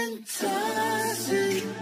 and tossing,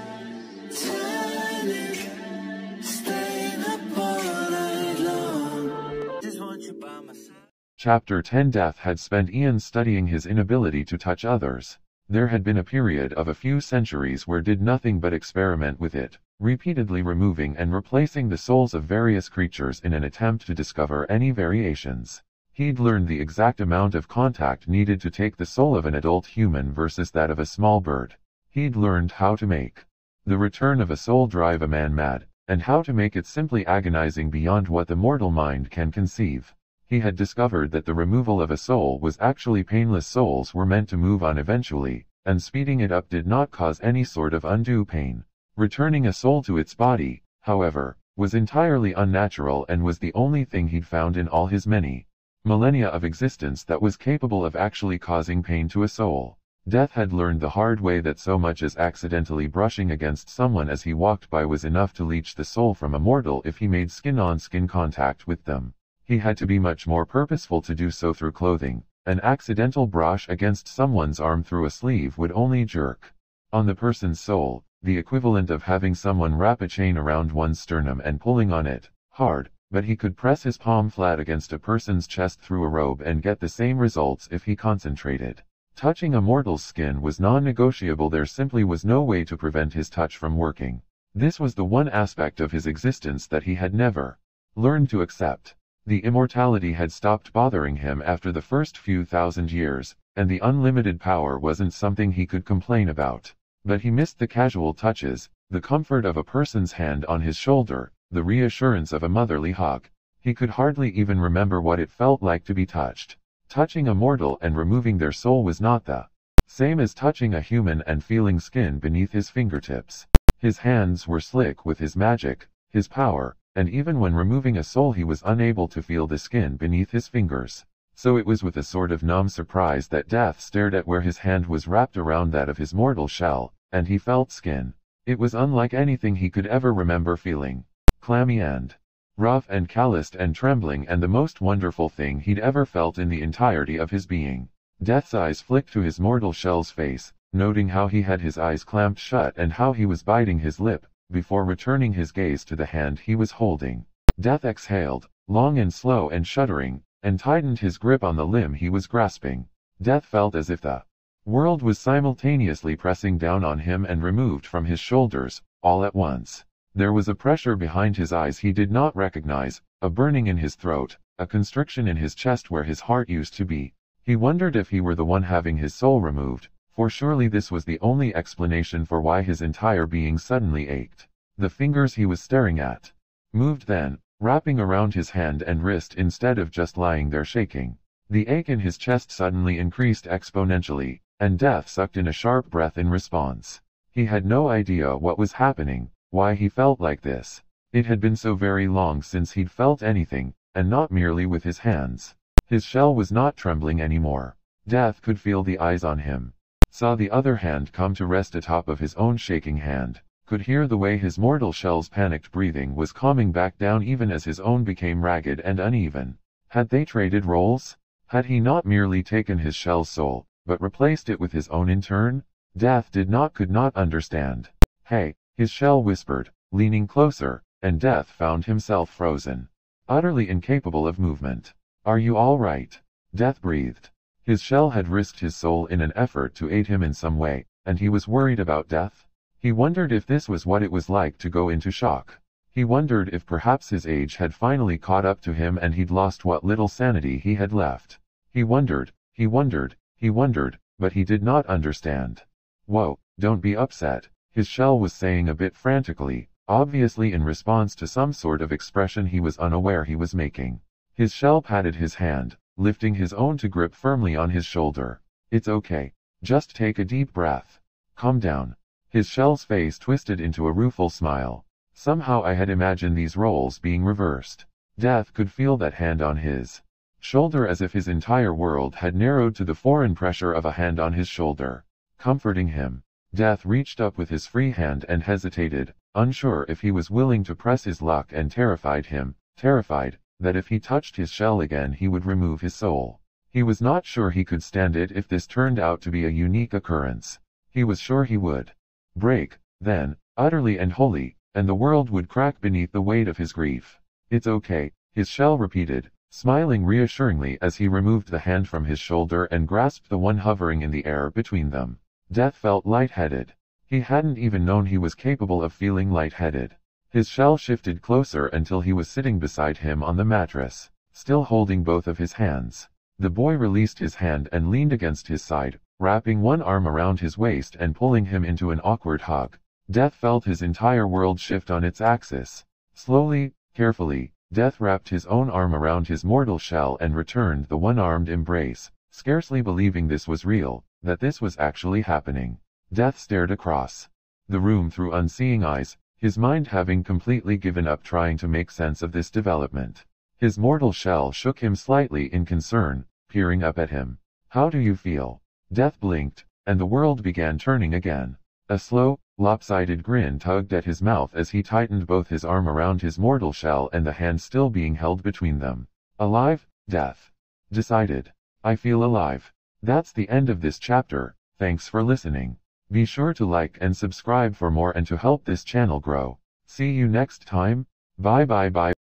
turning, staying up all night long. Just want you by my side. Chapter 10. Death had spent eons studying his inability to touch others. There had been a period of a few centuries where did nothing but experiment with it, repeatedly removing and replacing the souls of various creatures in an attempt to discover any variations. He'd learned the exact amount of contact needed to take the soul of an adult human versus that of a small bird. He'd learned how to make the return of a soul drive a man mad, and how to make it simply agonizing beyond what the mortal mind can conceive. He had discovered that the removal of a soul was actually painless. Souls were meant to move on eventually, and speeding it up did not cause any sort of undue pain. Returning a soul to its body, however, was entirely unnatural and was the only thing he'd found in all his many millennia of existence that was capable of actually causing pain to a soul. Death had learned the hard way that so much as accidentally brushing against someone as he walked by was enough to leech the soul from a mortal if he made skin-on-skin contact with them. He had to be much more purposeful to do so through clothing. An accidental brush against someone's arm through a sleeve would only jerk on the person's soul, the equivalent of having someone wrap a chain around one's sternum and pulling on it hard. But he could press his palm flat against a person's chest through a robe and get the same results if he concentrated. Touching a mortal's skin was non-negotiable. There simply was no way to prevent his touch from working. This was the one aspect of his existence that he had never learned to accept. The immortality had stopped bothering him after the first few thousand years, and the unlimited power wasn't something he could complain about. But he missed the casual touches, the comfort of a person's hand on his shoulder, the reassurance of a motherly hug. He could hardly even remember what it felt like to be touched. Touching a mortal and removing their soul was not the same as touching a human and feeling skin beneath his fingertips. His hands were slick with his magic, his power, and even when removing a soul he was unable to feel the skin beneath his fingers. So it was with a sort of numb surprise that Death stared at where his hand was wrapped around that of his mortal shell, and he felt skin. It was unlike anything he could ever remember feeling. Clammy and rough and calloused and trembling, and the most wonderful thing he'd ever felt in the entirety of his being. Death's eyes flicked to his mortal shell's face, noting how he had his eyes clamped shut and how he was biting his lip, before returning his gaze to the hand he was holding. Death exhaled, long and slow and shuddering, and tightened his grip on the limb he was grasping. Death felt as if the world was simultaneously pressing down on him and removed from his shoulders, all at once. There was a pressure behind his eyes he did not recognize, a burning in his throat, a constriction in his chest where his heart used to be. He wondered if he were the one having his soul removed, for surely this was the only explanation for why his entire being suddenly ached. The fingers he was staring at moved then, wrapping around his hand and wrist instead of just lying there shaking. The ache in his chest suddenly increased exponentially, and Death sucked in a sharp breath in response. He had no idea what was happening, why he felt like this. It had been so very long since he'd felt anything, and not merely with his hands. His shell was not trembling anymore. Death could feel the eyes on him. Saw the other hand come to rest atop of his own shaking hand. Could hear the way his mortal shell's panicked breathing was calming back down even as his own became ragged and uneven. Had they traded roles? Had he not merely taken his shell's soul, but replaced it with his own in turn? Death could not understand. Hey, his shell whispered, leaning closer, and Death found himself frozen, utterly incapable of movement. Are you all right? Death breathed. His shell had risked his soul in an effort to aid him in some way, and he was worried about Death. He wondered if this was what it was like to go into shock. He wondered if perhaps his age had finally caught up to him and he'd lost what little sanity he had left. He wondered, but he did not understand. Whoa, don't be upset, his shell was saying a bit frantically, obviously in response to some sort of expression he was unaware he was making. His shell patted his hand, lifting his own to grip firmly on his shoulder. It's okay. Just take a deep breath. Calm down. His shell's face twisted into a rueful smile. Somehow I had imagined these roles being reversed. Death could feel that hand on his shoulder as if his entire world had narrowed to the foreign pressure of a hand on his shoulder, comforting him. Death reached up with his free hand and hesitated, unsure if he was willing to press his luck, and terrified that if he touched his shell again he would remove his soul. He was not sure he could stand it if this turned out to be a unique occurrence. He was sure he would break, then, utterly and wholly, and the world would crack beneath the weight of his grief. It's okay, his shell repeated, smiling reassuringly as he removed the hand from his shoulder and grasped the one hovering in the air between them. Death felt lightheaded. He hadn't even known he was capable of feeling lightheaded. His shell shifted closer until he was sitting beside him on the mattress, still holding both of his hands. The boy released his hand and leaned against his side, wrapping one arm around his waist and pulling him into an awkward hug. Death felt his entire world shift on its axis. Slowly, carefully, Death wrapped his own arm around his mortal shell and returned the one-armed embrace, scarcely believing this was real, that this was actually happening. Death stared across the room through unseeing eyes, his mind having completely given up trying to make sense of this development. His mortal shell shook him slightly in concern, peering up at him. "How do you feel?" Death blinked, and the world began turning again. A slow, lopsided grin tugged at his mouth as he tightened both his arm around his mortal shell and the hand still being held between them. "Alive?" Death decided. "I feel alive." That's the end of this chapter. Thanks for listening. Be sure to like and subscribe for more and to help this channel grow. See you next time. Bye bye bye.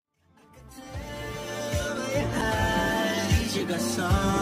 You got some